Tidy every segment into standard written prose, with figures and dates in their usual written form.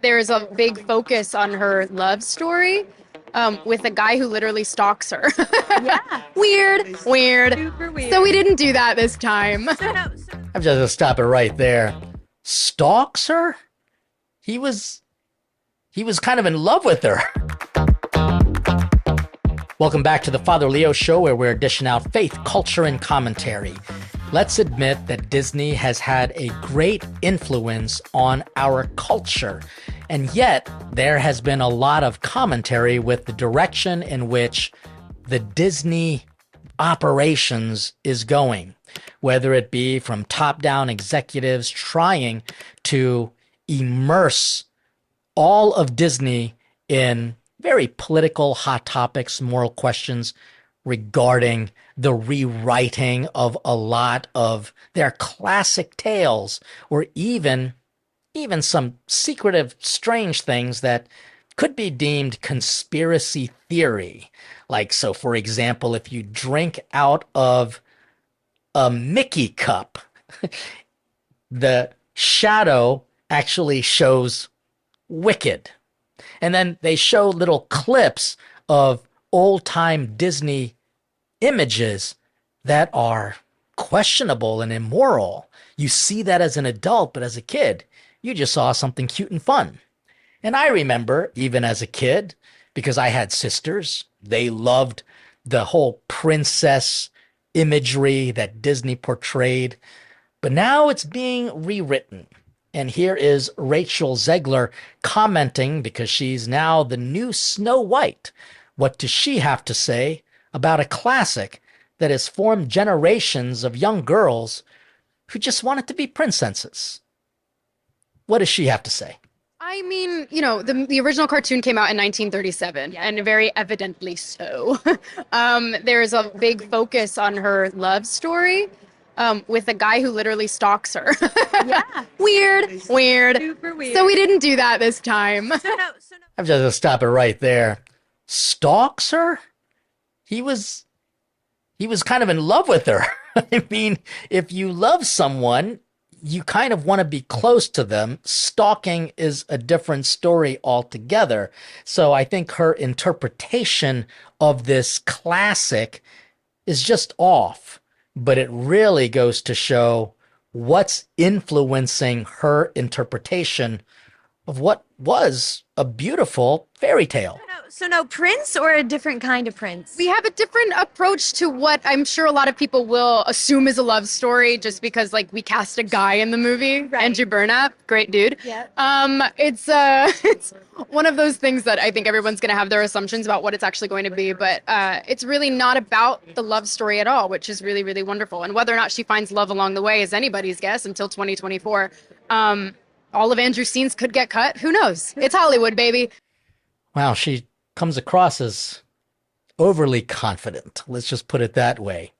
There's a big focus on her love story with a guy who literally stalks her. Yeah, Weird, weird. super So we weird. didn't do that this time. I'm just gonna stop it right there. Stalks her? He was he was kind of in love with her. Welcome back to the Father Leo Show, where we're dishing out faith, culture, and commentary. Let's admit that Disney has had a great influence on our culture. And yet, there has been a lot of commentary with the direction in which the Disney operations is going, whether it be from top-down executives trying to immerse all of Disney in very political hot topics, moral questions regarding the rewriting of a lot of their classic tales, or even some secretive, strange things that could be deemed conspiracy theory. Like, so for example, if you drink out of a Mickey cup, the shadow actually shows wicked. And then they show little clips of old time Disney images that are questionable and immoral. You see that as an adult, but as a kid, you just saw something cute and fun. And I remember, even as a kid, because I had sisters, they loved the whole princess imagery that Disney portrayed. But now it's being rewritten. And here is Rachel Zegler commenting, because she's now the new Snow White. What does she have to say about a classic that has formed generations of young girls who just wanted to be princesses? What does she have to say? I mean, the original cartoon came out in 1937, and very evidently so. There's a big focus on her love story with a guy who literally stalks her. Yeah, Weird, weird. super weird. So we didn't do that this time. I'm just gonna stop it right there. Stalks her? He was he was kind of in love with her. I mean, if you love someone, you kind of want to be close to them. Stalking is a different story altogether. So I think her interpretation of this classic is just off, but it really goes to show what's influencing her interpretation of what was a beautiful fairy tale. So no prince or a different kind of prince? We have a different approach to what I'm sure a lot of people will assume is a love story just because like we cast a guy in the movie, Right. Andrew Burnap, great dude. Yeah. It's it's one of those things that I think everyone's going to have their assumptions about what it's actually going to be, but it's really not about the love story at all, which is really really wonderful. And whether or not she finds love along the way is anybody's guess until 2024. All of Andrew's scenes could get cut. Who knows? It's Hollywood, baby. Wow, she comes across as overly confident. Let's just put it that way.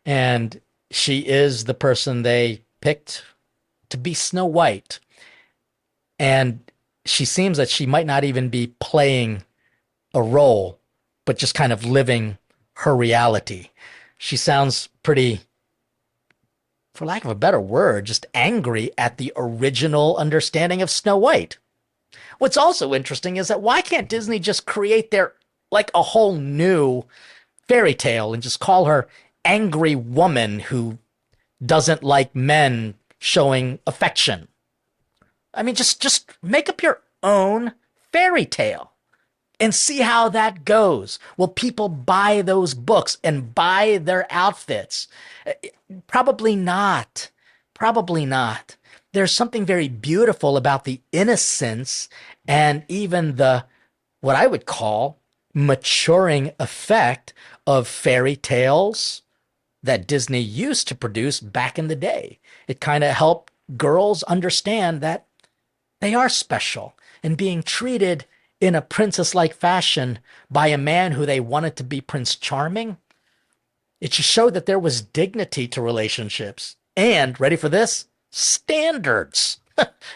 And she is the person they picked to be Snow White. And she seems that she might not even be playing a role, but just kind of living her reality. She sounds pretty, for lack of a better word, just angry at the original understanding of Snow White. What's also interesting is that why can't Disney just create their, like, a whole new fairy tale and just call her Angry Woman who doesn't like men showing affection? I mean, just make up your own fairy tale and see how that goes. Will people buy those books and buy their outfits? Probably not. Probably not. There's something very beautiful about the innocence and even the, what I would call, maturing effect of fairy tales that Disney used to produce back in the day. It kind of helped girls understand that they are special, and being treated in a princess-like fashion by a man who they wanted to be Prince Charming, it just showed that there was dignity to relationships. And, ready for this? Standards.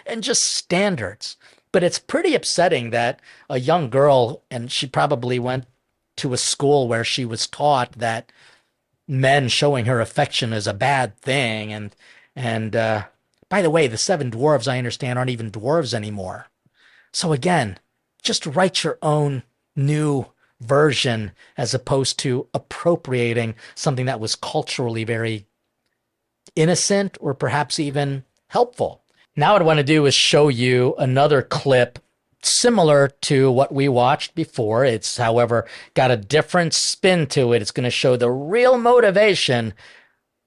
And just standards. But it's pretty upsetting that a young girl, and she probably went to a school where she was taught that men showing her affection is a bad thing. And by the way, the seven dwarves, I understand, aren't even dwarves anymore. So again, just write your own new version as opposed to appropriating something that was culturally very innocent or perhaps even helpful. Now, what I want to do is show you another clip similar to what we watched before. It's, however, got a different spin to it. It's going to show the real motivation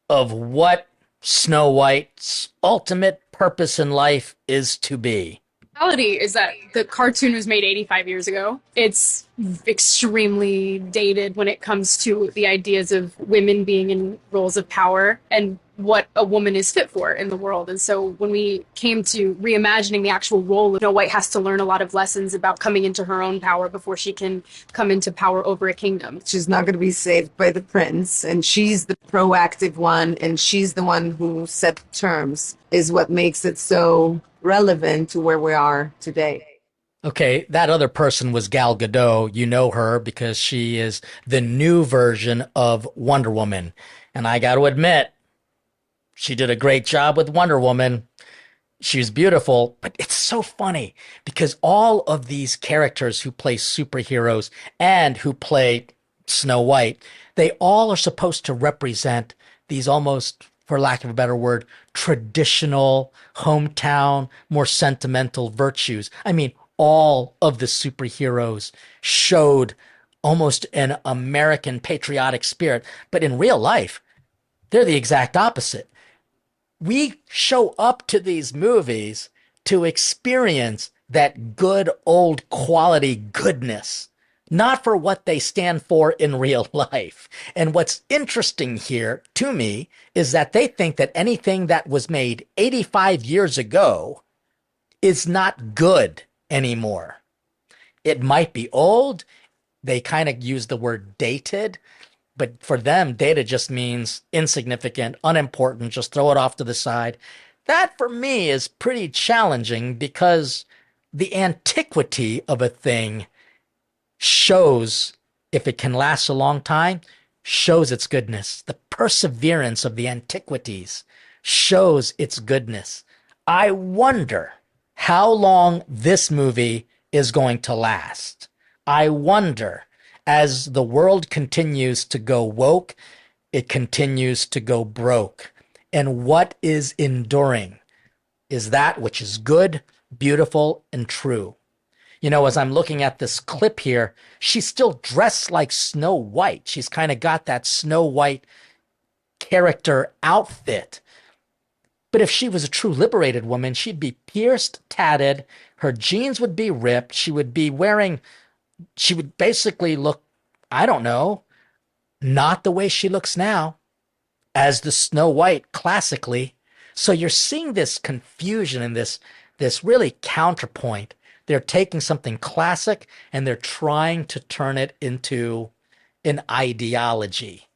of what Snow White's ultimate purpose in life is to be. Reality is that the cartoon was made 85 years ago. It's extremely dated when it comes to the ideas of women being in roles of power and what a woman is fit for in the world. And so when we came to reimagining the actual role, Snow White has to learn a lot of lessons about coming into her own power before she can come into power over a kingdom. She's not going to be saved by the prince, and she's the proactive one, and she's the one who set the terms, is what makes it so relevant to where we are today. Okay, that other person was Gal Gadot. You know her because she is the new version of Wonder Woman. And I got to admit, she did a great job with Wonder Woman. She was beautiful, but it's so funny because all of these characters who play superheroes and who play Snow White, they all are supposed to represent these almost, for lack of a better word, traditional, hometown, more sentimental virtues. I mean, all of the superheroes showed almost an American patriotic spirit, but in real life, they're the exact opposite. We show up to these movies to experience that good old quality goodness, not for what they stand for in real life. And what's interesting here to me is that they think that anything that was made 85 years ago is not good anymore. It might be old. They kind of use the word dated. But for them, data just means insignificant, unimportant, just throw it off to the side. That for me is pretty challenging because the antiquity of a thing shows, if it can last a long time, shows its goodness. The perseverance of the antiquities shows its goodness. I wonder how long this movie is going to last. I wonder, as the world continues to go woke, it continues to go broke. And what is enduring is that which is good, beautiful, and true. You know, as I'm looking at this clip here, she's still dressed like Snow White. She's kind of got that Snow White character outfit. But if she was a true liberated woman, she'd be pierced, tatted, her jeans would be ripped, she would basically look, I don't know, not the way she looks now as the Snow White classically. So you're seeing this confusion and this really counterpoint. They're taking something classic and they're trying to turn it into an ideology.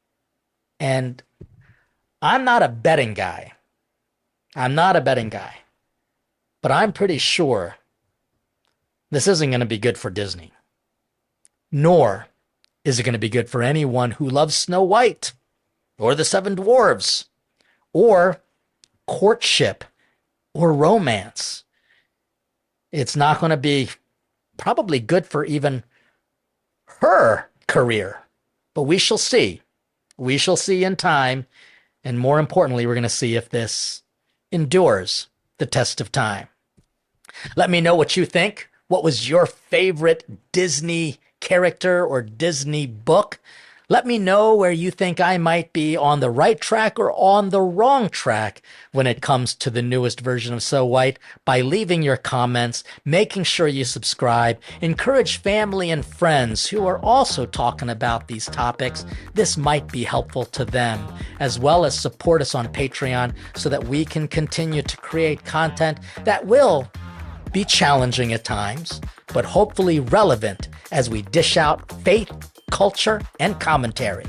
And I'm not a betting guy. But I'm pretty sure this isn't going to be good for Disney. Nor is it going to be good for anyone who loves Snow White or the Seven Dwarves or courtship or romance. It's not going to be probably good for even her career. But we shall see. We shall see in time. And more importantly, we're going to see if this endures the test of time. Let me know what you think. What was your favorite Disney character or Disney book? Let me know where you think I might be on the right track or on the wrong track when it comes to the newest version of Snow White by leaving your comments, making sure you subscribe, encourage family and friends who are also talking about these topics. This might be helpful to them, as well as support us on Patreon so that we can continue to create content that will be challenging at times, but hopefully relevant as we dish out faith, culture, and commentary.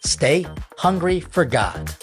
Stay hungry for God.